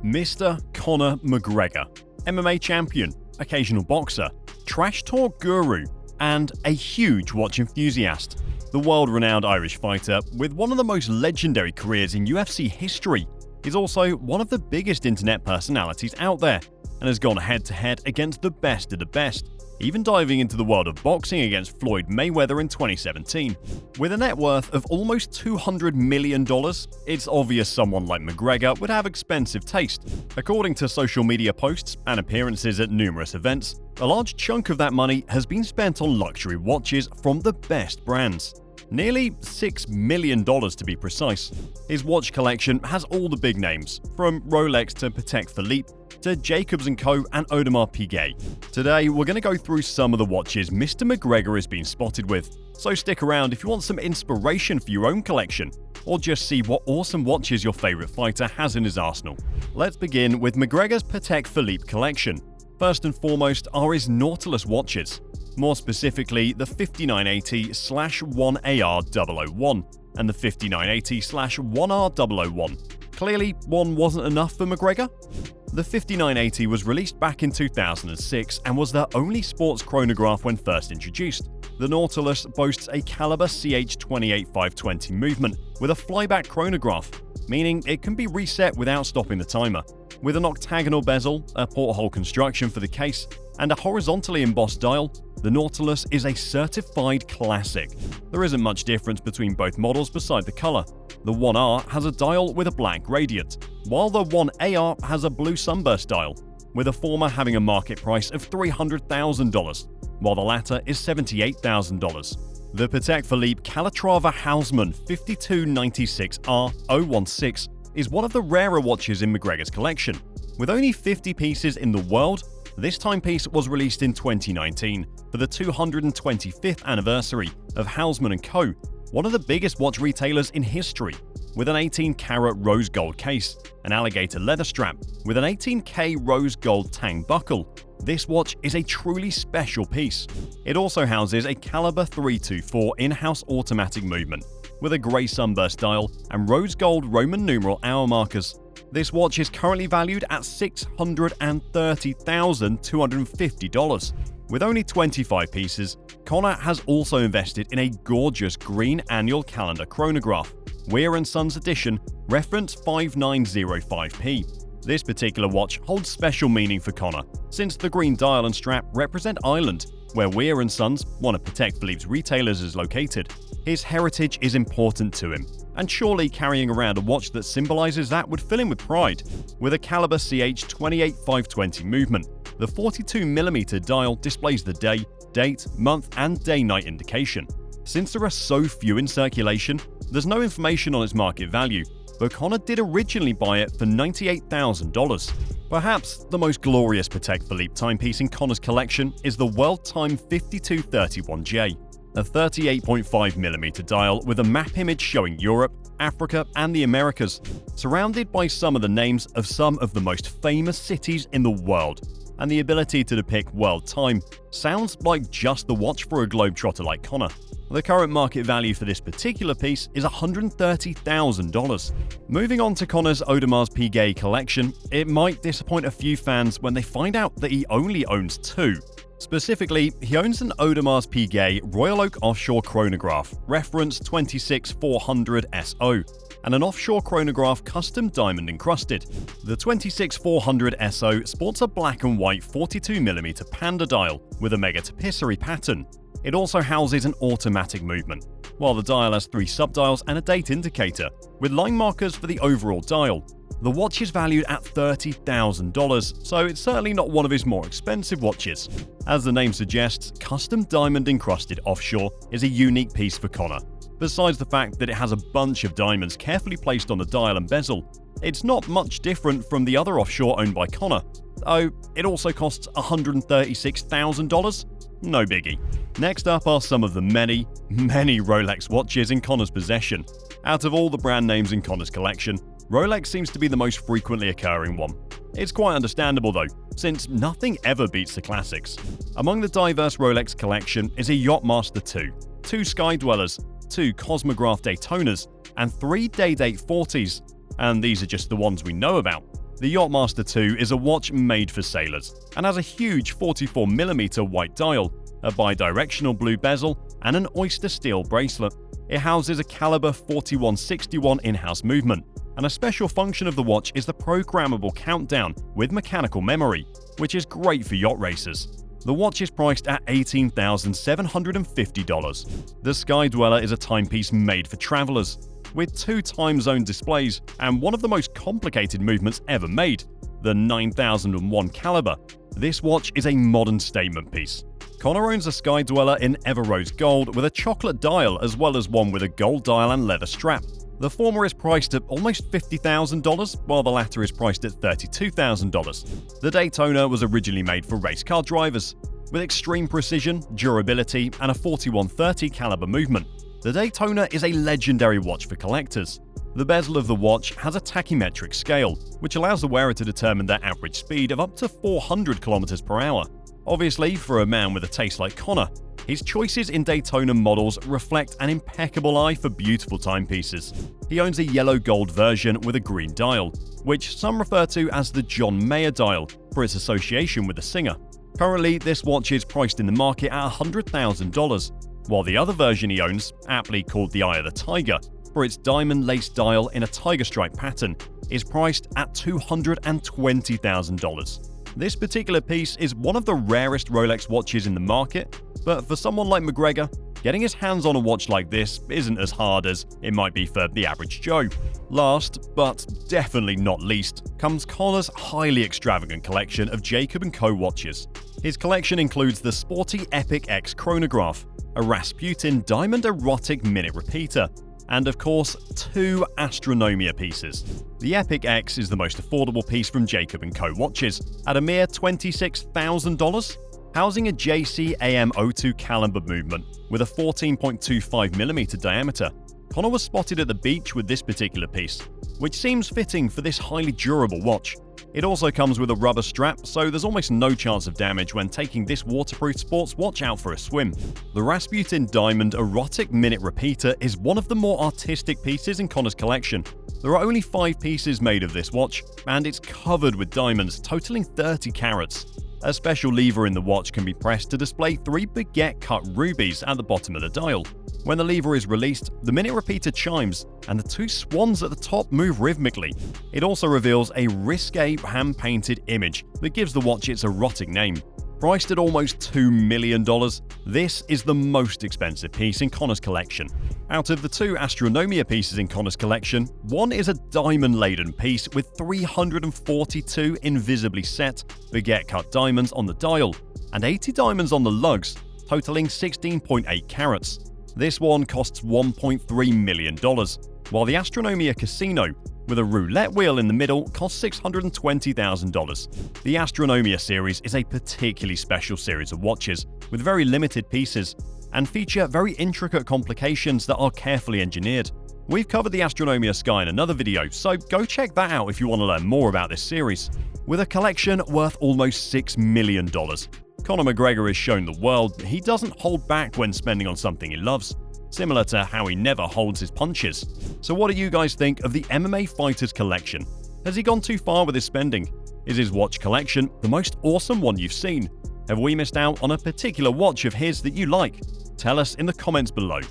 Mr. Conor McGregor, MMA champion, occasional boxer, trash talk guru, and a huge watch enthusiast. The world-renowned Irish fighter, with one of the most legendary careers in UFC history, is also one of the biggest internet personalities out there, and has gone head-to-head against the best of the best, even diving into the world of boxing against Floyd Mayweather in 2017. With a net worth of almost $200 million, it's obvious someone like McGregor would have expensive taste. According to social media posts and appearances at numerous events, a large chunk of that money has been spent on luxury watches from the best brands. Nearly $6 million to be precise. His watch collection has all the big names, from Rolex to Patek Philippe to Jacob&Co and Audemars Piguet. Today, we're going to go through some of the watches Mr. McGregor has been spotted with, so stick around if you want some inspiration for your own collection, or just see what awesome watches your favourite fighter has in his arsenal. Let's begin with McGregor's Patek Philippe collection. First and foremost are his Nautilus watches, more specifically the 5980/1AR001 and the 5980/1R001. Clearly, one wasn't enough for McGregor. The 5980 was released back in 2006 and was the only sports chronograph when first introduced. The Nautilus boasts a caliber CH28520 movement with a flyback chronograph, meaning it can be reset without stopping the timer. With an octagonal bezel, a porthole construction for the case, and a horizontally embossed dial, the Nautilus is a certified classic. There isn't much difference between both models beside the color. The 1R has a dial with a black gradient, while the 1AR has a blue sunburst dial, with the former having a market price of $300,000, while the latter is $78,000. The Patek Philippe Calatrava Haussmann 5296R016 is one of the rarer watches in McGregor's collection. With only 50 pieces in the world, this timepiece was released in 2019 for the 225th anniversary of Haussmann & Co., one of the biggest watch retailers in history. With an 18-karat rose gold case, an alligator leather strap, with an 18K rose gold tang buckle, this watch is a truly special piece. It also houses a caliber 324 in-house automatic movement, with a grey sunburst dial and rose gold Roman numeral hour markers. This watch is currently valued at $630,250. With only 25 pieces, Conor has also invested in a gorgeous green annual calendar chronograph, Weir & Sons edition, reference 5905P. This particular watch holds special meaning for Conor, since the green dial and strap represent Ireland, where Weir & Sons, one of Patek Philippe's retailers, is located. His heritage is important to him, and surely carrying around a watch that symbolizes that would fill him with pride. With a caliber CH28520 movement, the 42mm dial displays the day, date, month, and day-night indication. Since there are so few in circulation, there's no information on its market value, but Conor did originally buy it for $98,000. Perhaps the most glorious Patek Philippe timepiece in Conor's collection is the World Time 5231J, a 38.5mm dial with a map image showing Europe, Africa, and the Americas, surrounded by some of the names of some of the most famous cities in the world. And the ability to depict world time sounds like just the watch for a globetrotter like Conor. The current market value for this particular piece is $130,000. Moving on to Conor's Audemars Piguet collection, it might disappoint a few fans when they find out that he only owns two. Specifically, he owns an Audemars Piguet Royal Oak offshore chronograph, reference 26400SO, and an offshore chronograph custom diamond encrusted. The 26400SO sports a black and white 42mm panda dial with a mega tapisserie pattern. It also houses an automatic movement, while the dial has 3 subdials and a date indicator, with line markers for the overall dial. The watch is valued at $30,000, so it's certainly not one of his more expensive watches. As the name suggests, custom diamond encrusted offshore is a unique piece for Conor. Besides the fact that it has a bunch of diamonds carefully placed on the dial and bezel, it's not much different from the other offshore owned by Conor. Oh, it also costs $136,000? No biggie. Next up are some of the many Rolex watches in Conor's possession. Out of all the brand names in Conor's collection, Rolex seems to be the most frequently occurring one. It's quite understandable though, since nothing ever beats the classics. Among the diverse Rolex collection is a Yachtmaster 2, 2 Sky Dwellers, 2 Cosmograph Daytonas, and 3 Day-Date 40s. And these are just the ones we know about. The Yachtmaster 2 is a watch made for sailors and has a huge 44mm white dial, a bidirectional blue bezel, and an oyster steel bracelet. It houses a caliber 4161 in-house movement, and a special function of the watch is the programmable countdown with mechanical memory, which is great for yacht racers. The watch is priced at $18,750. The Sky Dweller is a timepiece made for travelers, with 2 time zone displays and one of the most complicated movements ever made, the 9001 caliber. This watch is a modern statement piece. Conor owns a Sky Dweller in Everrose Gold with a chocolate dial as well as one with a gold dial and leather strap. The former is priced at almost $50,000, while the latter is priced at $32,000. The Daytona was originally made for race car drivers. With extreme precision, durability, and a 4130 caliber movement, the Daytona is a legendary watch for collectors. The bezel of the watch has a tachymetric scale, which allows the wearer to determine their average speed of up to 400 km per hour. Obviously, for a man with a taste like Conor, his choices in Daytona models reflect an impeccable eye for beautiful timepieces. He owns a yellow gold version with a green dial, which some refer to as the John Mayer dial for its association with the singer. Currently, this watch is priced in the market at $100,000, while the other version he owns, aptly called the Eye of the Tiger, for its diamond lace dial in a tiger stripe pattern, is priced at $220,000. This particular piece is one of the rarest Rolex watches in the market, but for someone like McGregor, getting his hands on a watch like this isn't as hard as it might be for the average Joe. Last, but definitely not least, comes Conor's highly extravagant collection of Jacob&Co watches. His collection includes the sporty Epic X chronograph, a Rasputin diamond erotic minute repeater, and of course, 2 Astronomia pieces. The Epic X is the most affordable piece from Jacob&Co watches, at a mere $26,000, housing a JC AM02 caliber movement with a 14.25mm diameter. Conor was spotted at the beach with this particular piece, which seems fitting for this highly durable watch. It also comes with a rubber strap, so there's almost no chance of damage when taking this waterproof sports watch out for a swim. The Rasputin Diamond Erotic Minute Repeater is one of the more artistic pieces in Conor's collection. There are only 5 pieces made of this watch, and it's covered with diamonds totaling 30 carats. A special lever in the watch can be pressed to display 3 baguette-cut rubies at the bottom of the dial. When the lever is released, the minute repeater chimes, and the 2 swans at the top move rhythmically. It also reveals a risque hand-painted image that gives the watch its erotic name. Priced at almost $2 million, this is the most expensive piece in Conor's collection. Out of the 2 Astronomia pieces in Conor's collection, one is a diamond-laden piece with 342 invisibly set baguette-cut diamonds on the dial, and 80 diamonds on the lugs, totaling 16.8 carats. This one costs $1.3 million, while the Astronomia Casino, with a roulette wheel in the middle, costs $620,000. The Astronomia series is a particularly special series of watches, with very limited pieces, and feature very intricate complications that are carefully engineered. We've covered the Astronomia Sky in another video, so go check that out if you want to learn more about this series. With a collection worth almost $6 million, Conor McGregor has shown the world he doesn't hold back when spending on something he loves, similar to how he never holds his punches. So what do you guys think of the MMA fighter's collection? Has he gone too far with his spending? Is his watch collection the most awesome one you've seen? Have we missed out on a particular watch of his that you like? Tell us in the comments below.